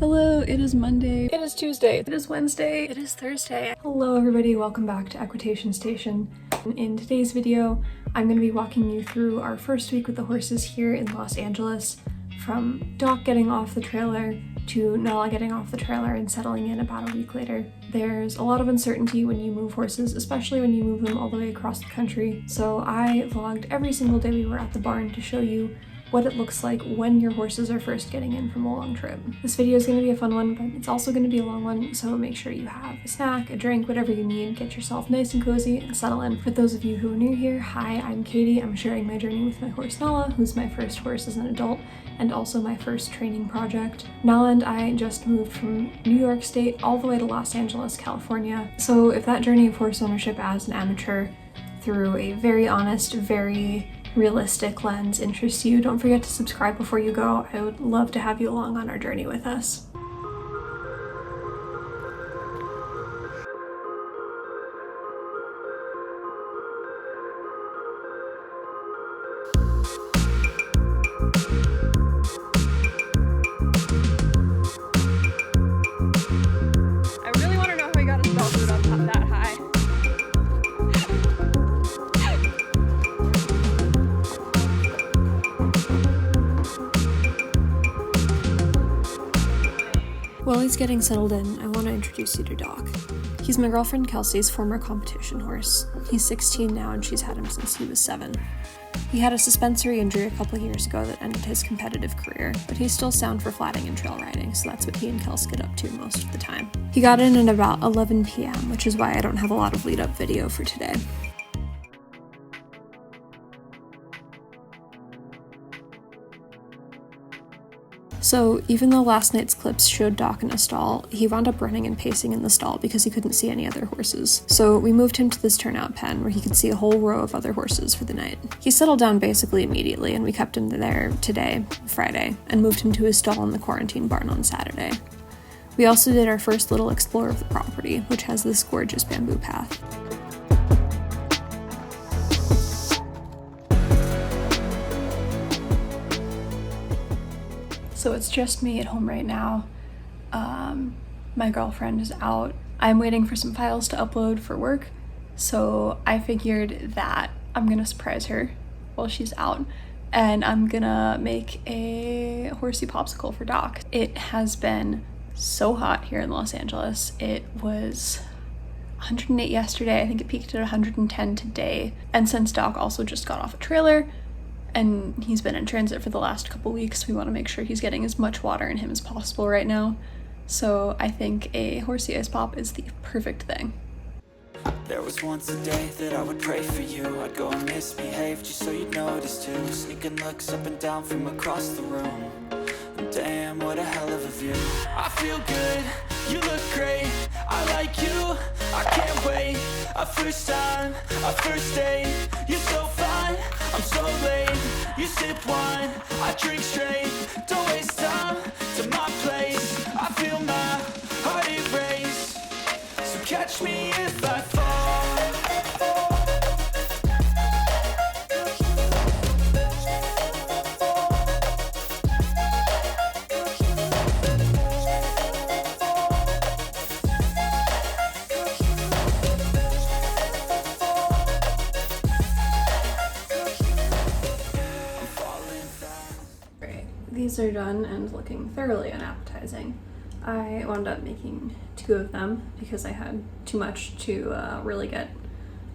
Hello, it is Monday, it is Tuesday, it is Wednesday, it is Thursday. Hello everybody, welcome back to Equitation Station. In today's video, I'm going to be walking you through our first week with the horses here in Los Angeles, from Doc getting off the trailer to Nala getting off the trailer and settling in about a week later. There's a lot of uncertainty when you move horses, especially when you move them all the way across the country, so I vlogged every single day we were at the barn to show you what it looks like when your horses are first getting in from a long trip. This video is going to be a fun one, but it's also going to be a long one, so make sure you have a snack, a drink, whatever you need, get yourself nice and cozy and settle in. For those of you who are new here, hi, I'm Katie. I'm sharing my journey with my horse Nala, who's my first horse as an adult, and also my first training project. Nala and I just moved from New York State all the way to Los Angeles, California. So if that journey of horse ownership as an amateur through a very honest, very realistic lens interests you, don't forget to subscribe before you go. I would love to have you along on our journey with us. I really want to know how he got his belt boot up that high. While he's getting settled in, I want to introduce you to Doc. He's my girlfriend Kelsey's former competition horse. He's 16 now and she's had him since he was 7. He had a suspensory injury a couple years ago that ended his competitive career, but he's still sound for flatting and trail riding, so that's what he and Kelsey get up to most of the time. He got in at about 11 p.m., which is why I don't have a lot of lead-up video for today. So even though last night's clips showed Doc in a stall, he wound up running and pacing in the stall because he couldn't see any other horses. So we moved him to this turnout pen where he could see a whole row of other horses for the night. He settled down basically immediately and we kept him there today, Friday, and moved him to his stall in the quarantine barn on Saturday. We also did our first little explore of the property, which has this gorgeous bamboo path. So it's just me at home right now. My girlfriend is out. I'm waiting for some files to upload for work, so I figured that I'm gonna surprise her while she's out, and I'm gonna make a horsey popsicle for Doc. It has been so hot here in Los Angeles. It was 108 yesterday, I think it peaked at 110 today, and since Doc also just got off a trailer, and he's been in transit for the last couple weeks, we want to make sure he's getting as much water in him as possible right now. So I think a horsey ice pop is the perfect thing. There was once a day that I would pray for you. I'd go and misbehave just so you'd notice too. Sneaking looks up and down from across the room. And damn, what a hell of a view. I feel good, you look great, I like you, I can't wait. A first time, a first date, you're so fine, I'm so late. You sip wine, I drink straight, don't waste time to my place. I feel my heart erase, so catch me if I fall. These are done and looking thoroughly unappetizing. I wound up making 2 of them because I had too much to really get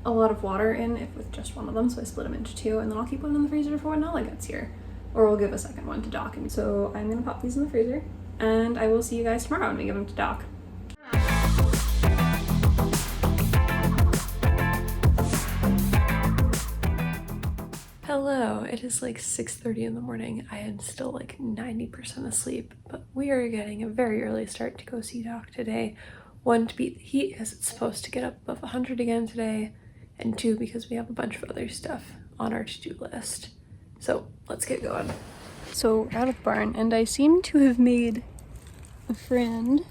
a lot of water in with just one of them, so I split them into 2, and then I'll keep one in the freezer for when Nala gets here. Or we'll give a second one to Doc. So I'm gonna pop these in the freezer, and I will see you guys tomorrow when we give them to Doc. Hello, it is like 6:30 in the morning. I am still like 90% asleep, but we are getting a very early start to go see Doc today. 1, to beat the heat because it's supposed to get up above 100 again today, and 2, because we have a bunch of other stuff on our to-do list. So let's get going. So we're out of the barn, and I seem to have made a friend.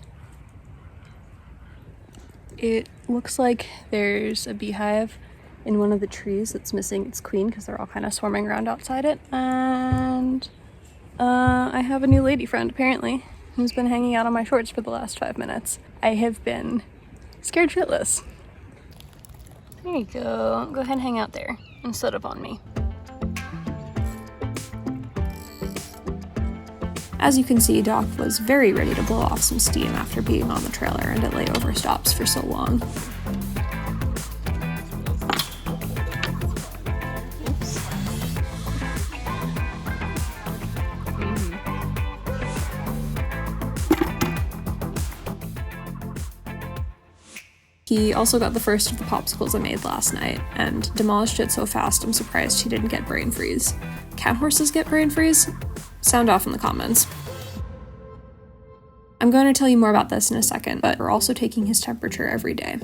It looks like there's a beehive in one of the trees that's missing its queen because they're all kind of swarming around outside it. And I have a new lady friend apparently. who's been hanging out on my shorts for the last 5 minutes. I have been scared shitless. There you go. Go ahead and hang out there instead of on me. As you can see, Doc was very ready to blow off some steam after being on the trailer and at layover stops for so long. He also got the first of the popsicles I made last night, and demolished it so fast I'm surprised he didn't get brain freeze. Can horses get brain freeze? Sound off in the comments. I'm going to tell you more about this in a second, but we're also taking his temperature every day.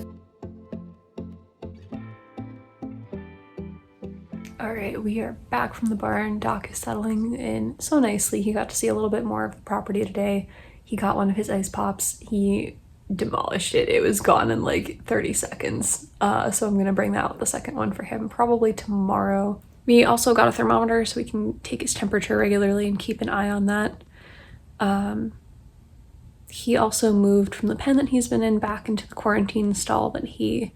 Alright, we are back from the barn. Doc is settling in so nicely. He got to see a little bit more of the property today. He got one of his ice pops. He demolished it. It was gone in like 30 seconds. So I'm gonna bring out the second one for him probably tomorrow. We also got a thermometer so we can take his temperature regularly and keep an eye on that. He also moved from the pen that he's been in back into the quarantine stall that he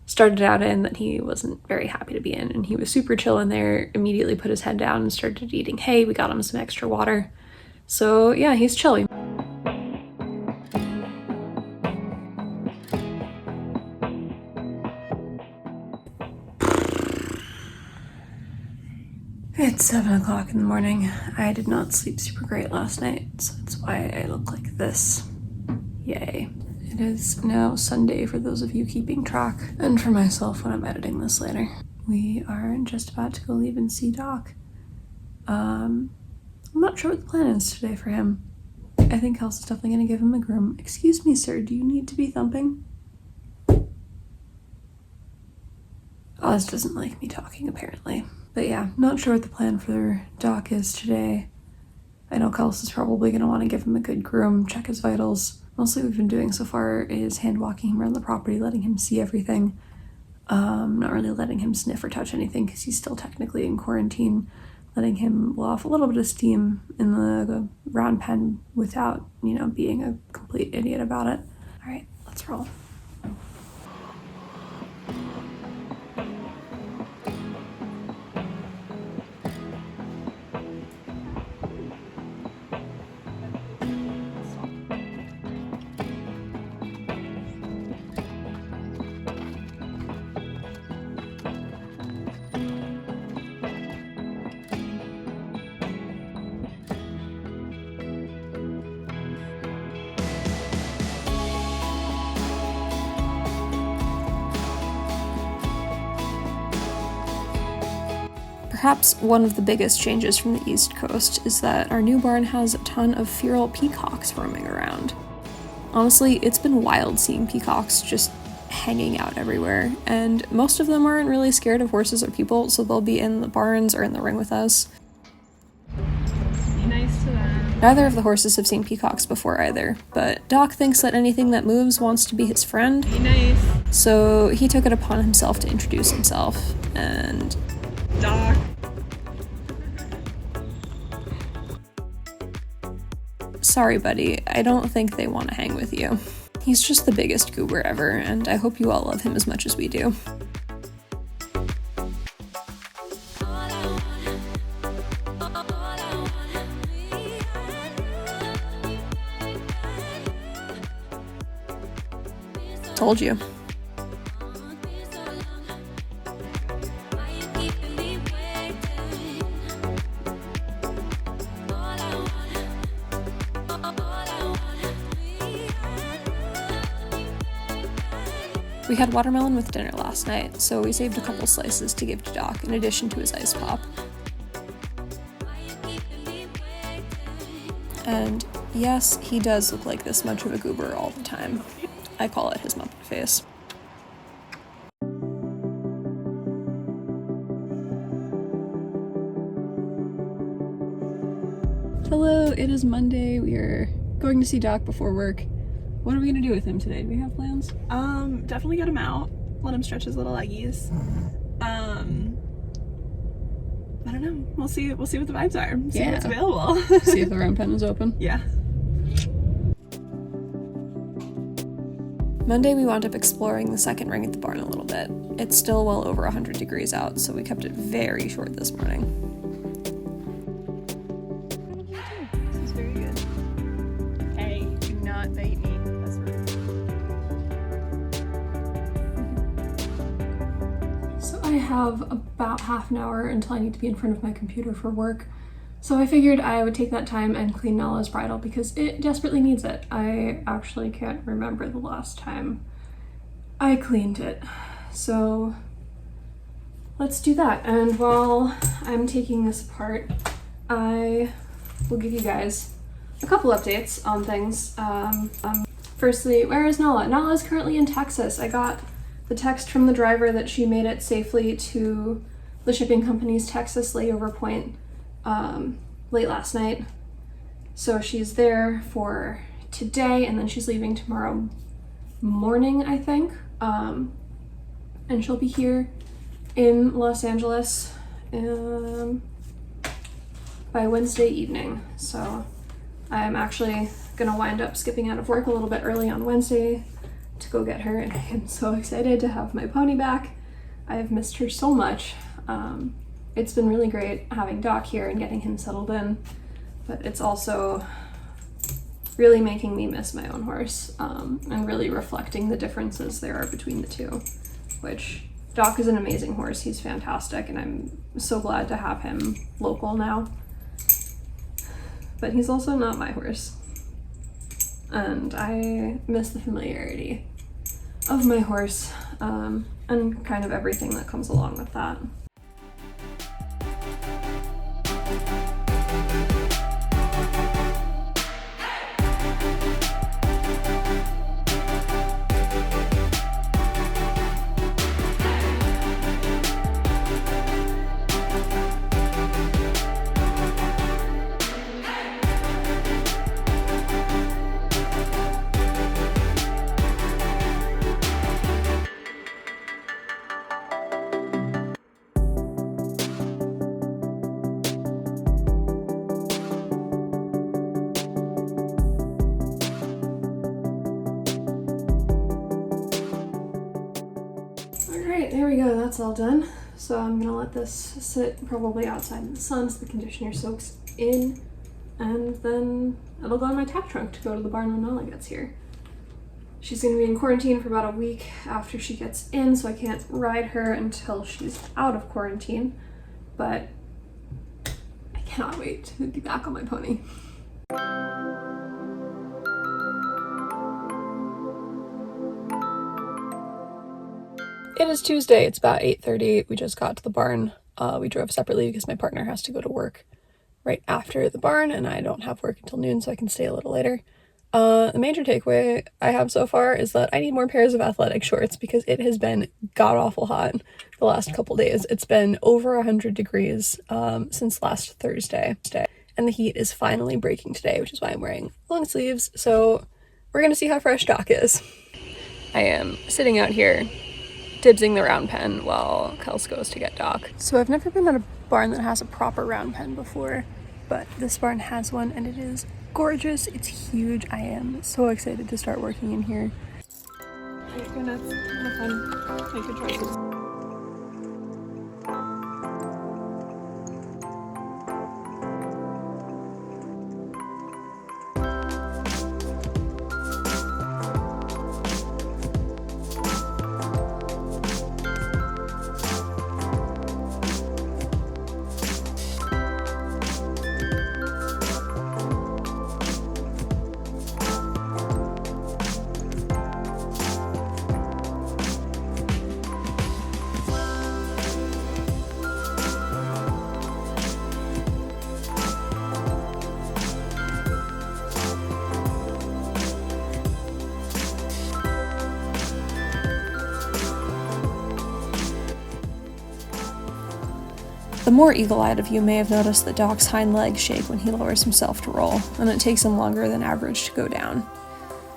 started out in that he wasn't very happy to be in, and he was super chill in there, immediately put his head down and started eating hay. We got him some extra water. So yeah, he's chilly. It's 7 o'clock in the morning. I did not sleep super great last night, so that's why I look like this. Yay. It is now Sunday for those of you keeping track, and for myself when I'm editing this later. We are just about to go leave and see Doc. I'm not sure what the plan is today for him. I think Kelsey's definitely gonna give him a groom. Excuse me, sir, do you need to be thumping? Oz doesn't like me talking, apparently. But yeah, not sure what the plan for Doc is today. I know Kelsey's probably going to want to give him a good groom, check his vitals. Mostly what we've been doing so far is hand walking him around the property, letting him see everything. Not really letting him sniff or touch anything because he's still technically in quarantine. Letting him blow off a little bit of steam in the round pen without, being a complete idiot about it. All right, let's roll. Perhaps one of the biggest changes from the East Coast is that our new barn has a ton of feral peacocks roaming around. Honestly, it's been wild seeing peacocks just hanging out everywhere, and most of them aren't really scared of horses or people, so they'll be in the barns or in the ring with us. Be nice to them. Neither of the horses have seen peacocks before either, but Doc thinks that anything that moves wants to be his friend. Be nice. So he took it upon himself to introduce himself, and... Doc. Sorry, buddy, I don't think they want to hang with you. He's just the biggest goober ever, and I hope you all love him as much as we do. Told you. We had watermelon with dinner last night, so we saved a couple slices to give to Doc in addition to his ice pop. And yes, he does look like this much of a goober all the time. I call it his Muppet face. Hello, it is Monday. We are going to see Doc before work. What are we gonna do with him today? Do we have plans? Definitely get him out. Let him stretch his little leggies. I don't know. We'll see what the vibes are. See what's available. See if the round pen is open. Yeah. Monday we wound up exploring the second ring at the barn a little bit. It's still well over 100 degrees out, so we kept it very short this morning. This is very good. Hey, do not bait me. That's rude. So I have about half an hour until I need to be in front of my computer for work. So I figured I would take that time and clean Nala's bridle because it desperately needs it. I actually can't remember the last time I cleaned it. So let's do that. And while I'm taking this apart, I will give you guys a couple updates on things. Firstly, where is Nala? Nala is currently in Texas. I got the text from the driver that she made it safely to the shipping company's Texas layover point late last night. So she's there for today, and then she's leaving tomorrow morning, I think. And she'll be here in Los Angeles by Wednesday evening. So I'm actually gonna wind up skipping out of work a little bit early on Wednesday to go get her, and I am so excited to have my pony back. I have missed her so much. It's been really great having Doc here and getting him settled in, but it's also really making me miss my own horse, and really reflecting the differences there are between the two, which Doc is an amazing horse. He's fantastic, and I'm so glad to have him local now, but he's also not my horse, and I miss the familiarity of my horse, and kind of everything that comes along with that. Alright, there we go, that's all done. So I'm gonna let this sit probably outside in the sun so the conditioner soaks in, and then it'll go in my tack trunk to go to the barn when Nala gets here. She's gonna be in quarantine for about a week after she gets in, so I can't ride her until she's out of quarantine, but I cannot wait to be back on my pony. It is Tuesday, it's about 8:30. We just got to the barn. We drove separately because my partner has to go to work right after the barn, and I don't have work until noon, so I can stay a little later. The major takeaway I have so far is that I need more pairs of athletic shorts because it has been god-awful hot the last couple days. It's been over 100 degrees since last Thursday, and the heat is finally breaking today, which is why I'm wearing long sleeves. So we're gonna see how fresh Doc is. I am sitting out here dibsing the round pen while Kelsey goes to get Doc. So I've never been at a barn that has a proper round pen before, but this barn has one and it is gorgeous. It's huge. I am so excited to start working in here. Alright, go nuts. Have fun. Make good choices. The more eagle-eyed of you may have noticed that Doc's hind legs shake when he lowers himself to roll, and it takes him longer than average to go down.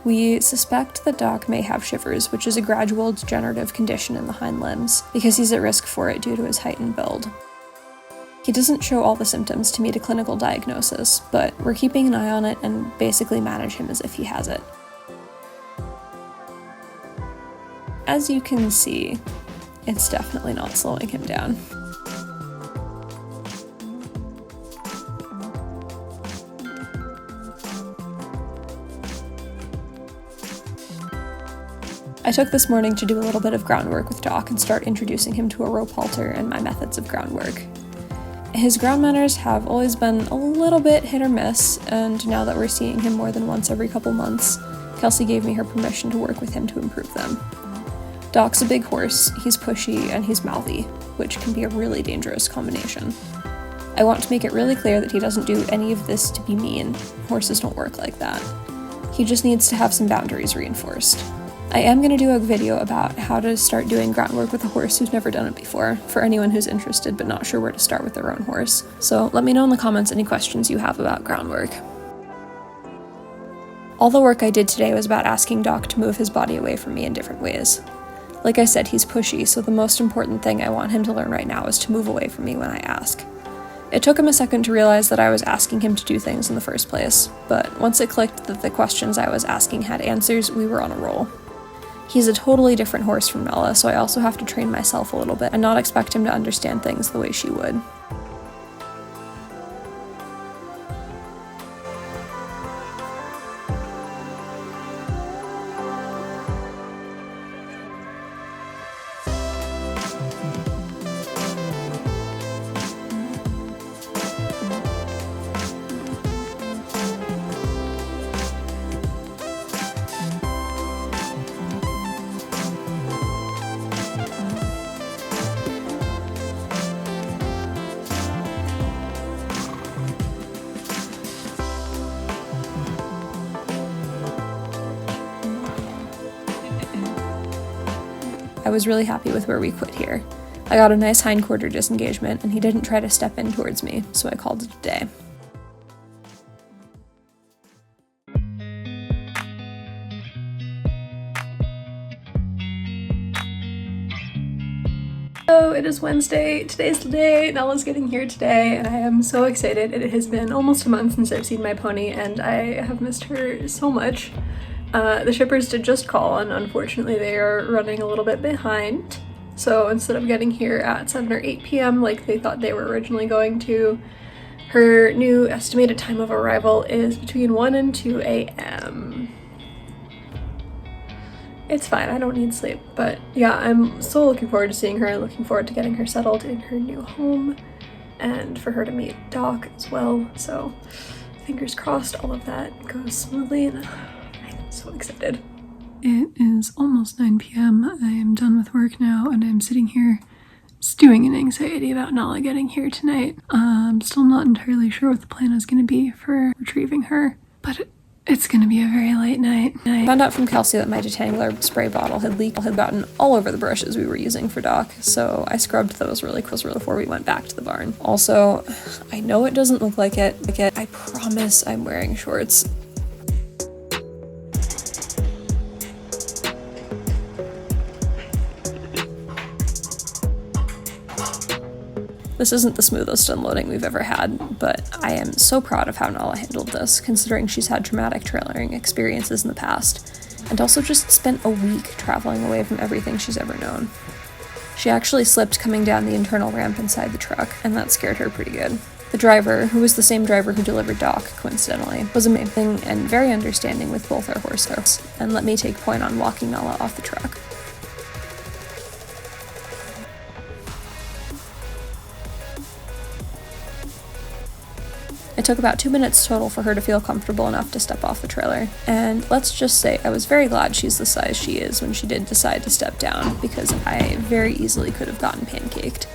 We suspect that Doc may have shivers, which is a gradual degenerative condition in the hind limbs, because he's at risk for it due to his height and build. He doesn't show all the symptoms to meet a clinical diagnosis, but we're keeping an eye on it and basically manage him as if he has it. as you can see, it's definitely not slowing him down. I took this morning to do a little bit of groundwork with Doc and start introducing him to a rope halter and my methods of groundwork. His ground manners have always been a little bit hit or miss, and now that we're seeing him more than once every couple months, Kelsey gave me her permission to work with him to improve them. Doc's a big horse, he's pushy, and he's mouthy, which can be a really dangerous combination. I want to make it really clear that he doesn't do any of this to be mean. Horses don't work like that. He just needs to have some boundaries reinforced. I am going to do a video about how to start doing groundwork with a horse who's never done it before, for anyone who's interested but not sure where to start with their own horse. So let me know in the comments any questions you have about groundwork. All the work I did today was about asking Doc to move his body away from me in different ways. Like I said, he's pushy, so the most important thing I want him to learn right now is to move away from me when I ask. It took him a second to realize that I was asking him to do things in the first place, but once it clicked that the questions I was asking had answers, we were on a roll. He's a totally different horse from Nala, so I also have to train myself a little bit and not expect him to understand things the way she would. I was really happy with where we quit here. I got a nice hindquarter disengagement, and he didn't try to step in towards me, so I called it a day. So it is Wednesday, today's the day, Nella's getting here today, and I am so excited. It has been almost a month since I've seen my pony, and I have missed her so much. The shippers did just call, and unfortunately they are running a little bit behind. So instead of getting here at 7 or 8 p.m. like they thought they were originally going to, her new estimated time of arrival is between 1 and 2 a.m. It's fine, I don't need sleep, but yeah, I'm so looking forward to seeing her, looking forward to getting her settled in her new home, and for her to meet Doc as well. So fingers crossed all of that goes smoothly, and so excited. It is almost 9 p.m. I am done with work now, and I'm sitting here stewing in anxiety about Nala getting here tonight. I'm still not entirely sure what the plan is going to be for retrieving her, but it's going to be a very late night. I found out from Kelsey that my detangler spray bottle had leaked, had gotten all over the brushes we were using for Doc, so I scrubbed those really close before we went back to the barn. Also, I know it doesn't look like it. I promise I'm wearing shorts. This isn't the smoothest unloading we've ever had, but I am so proud of how Nala handled this, considering she's had traumatic trailering experiences in the past, and also just spent a week traveling away from everything she's ever known. She actually slipped coming down the internal ramp inside the truck, and that scared her pretty good. The driver, who was the same driver who delivered Doc, coincidentally, was amazing and very understanding with both our horses, and let me take point on walking Nala off the truck. It took about 2 minutes total for her to feel comfortable enough to step off the trailer, and let's just say I was very glad she's the size she is when she did decide to step down, because I very easily could have gotten pancaked.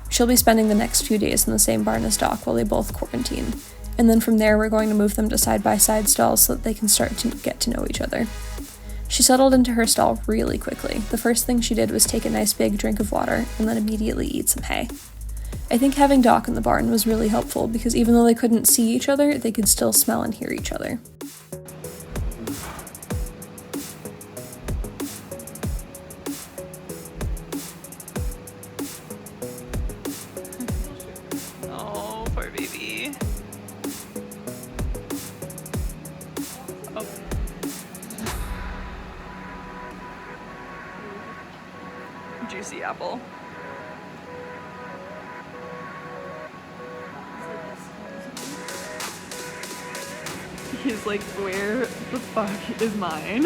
She'll be spending the next few days in the same barn as Doc while they both quarantine, and then from there we're going to move them to side-by-side stalls so that they can start to get to know each other. She settled into her stall really quickly. The first thing she did was take a nice big drink of water and then immediately eat some hay. I think having Doc in the barn was really helpful because even though they couldn't see each other, they could still smell and hear each other. Oh, poor baby. the apple. He's like, where the fuck is mine?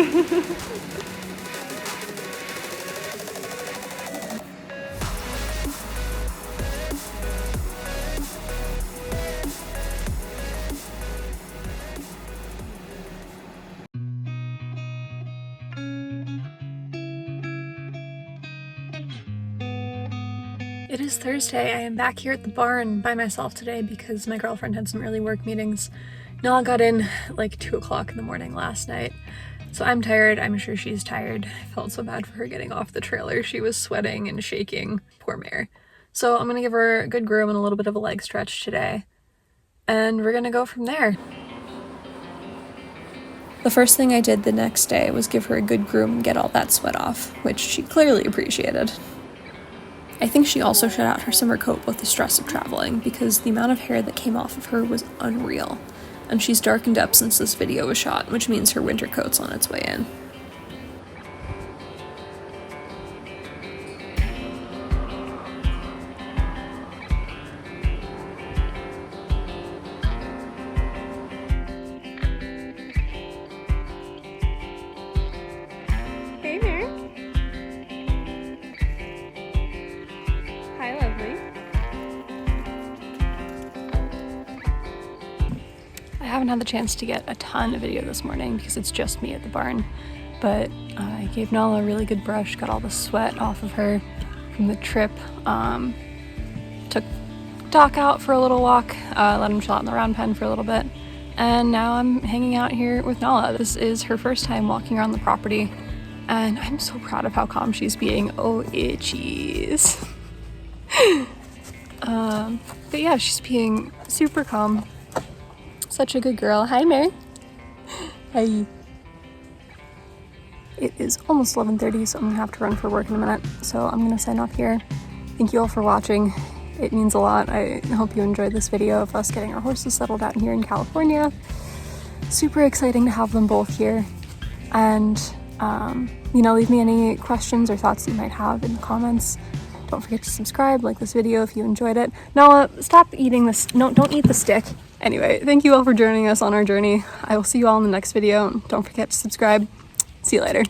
It is Thursday. I am back here at the barn by myself today because my girlfriend had some early work meetings. Nala got in like 2 o'clock in the morning last night. So I'm tired. I'm sure she's tired. I felt so bad for her getting off the trailer. She was sweating and shaking. Poor mare. So I'm gonna give her a good groom and a little bit of a leg stretch today. And we're gonna go from there. The first thing I did the next day was give her a good groom and get all that sweat off, which she clearly appreciated. I think she also shut out her summer coat with the stress of traveling because the amount of hair that came off of her was unreal. And she's darkened up since this video was shot, which means her winter coat's on its way in. Hey there. Hi, lovely. I haven't had the chance to get a ton of video this morning because it's just me at the barn, but I gave Nala a really good brush, got all the sweat off of her from the trip, took Doc out for a little walk, let him chill out in the round pen for a little bit, and now I'm hanging out here with Nala. This is her first time walking around the property, and I'm so proud of how calm she's being. Oh, itchies. But yeah, she's being super calm. Such a good girl. Hi, Mare. Hi. It is almost 11:30, so I'm gonna have to run for work in a minute. So I'm gonna sign off here. Thank you all for watching. It means a lot. I hope you enjoyed this video of us getting our horses settled out here in California. Super exciting to have them both here. And, leave me any questions or thoughts you might have in the comments. Don't forget to subscribe, like this video if you enjoyed it. Nala, stop eating this. No, don't eat the stick. Anyway, thank you all for joining us on our journey. I will see you all in the next video. Don't forget to subscribe. See you later.